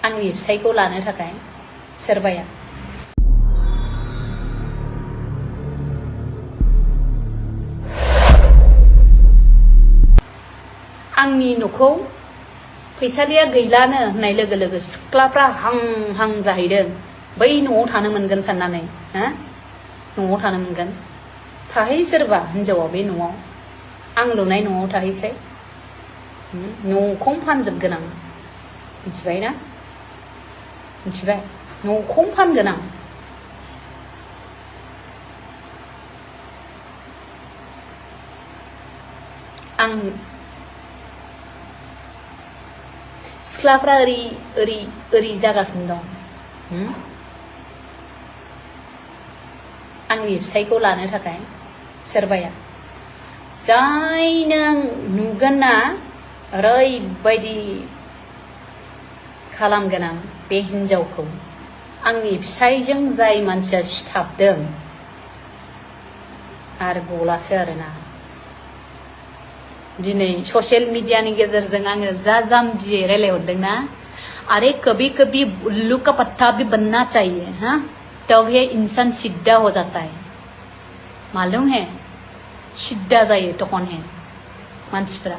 आंनि फिसायखौ लानो थाखाय सोरबाया आंनि न'खौ फैसालिया गैलानो होननाय लोगो लोगो सिख्लाफ्रा हां हां जाहैदों बै न'आव थानो मोनगोन साननानै हा न'आव थानो मोनगोन थाहै सोरबा हिनजावा बे न'आव आं लुनाय न'आव थाहैसै न'खौनो फानजोबगोन आं मिथिबाय ना मिथिबाय न'खौनो फानगोन आं सिख्लाफ्रा ओरै जागासिनो दं आंनि फिसायखौ लानो थाखाय सोरबाया जाय नों नुगोन ना ओरैबायदि खालामगोन आं बे हिनजावखौ आंनि फिसायजों जाय मानसिया सिथाबदों आरो गलासो आरोना दिनै ससियेल मीडियानि गेजेरजों आङो जा जाम्बियै रायलायहरदोंना अरे कभी कभी उल्लू का पत्ता भी बनना चाहिए हाँ तब है इंसान सीधा हो जाता है मालूम है सिद्धा जायो तखन है मानसिफ्रा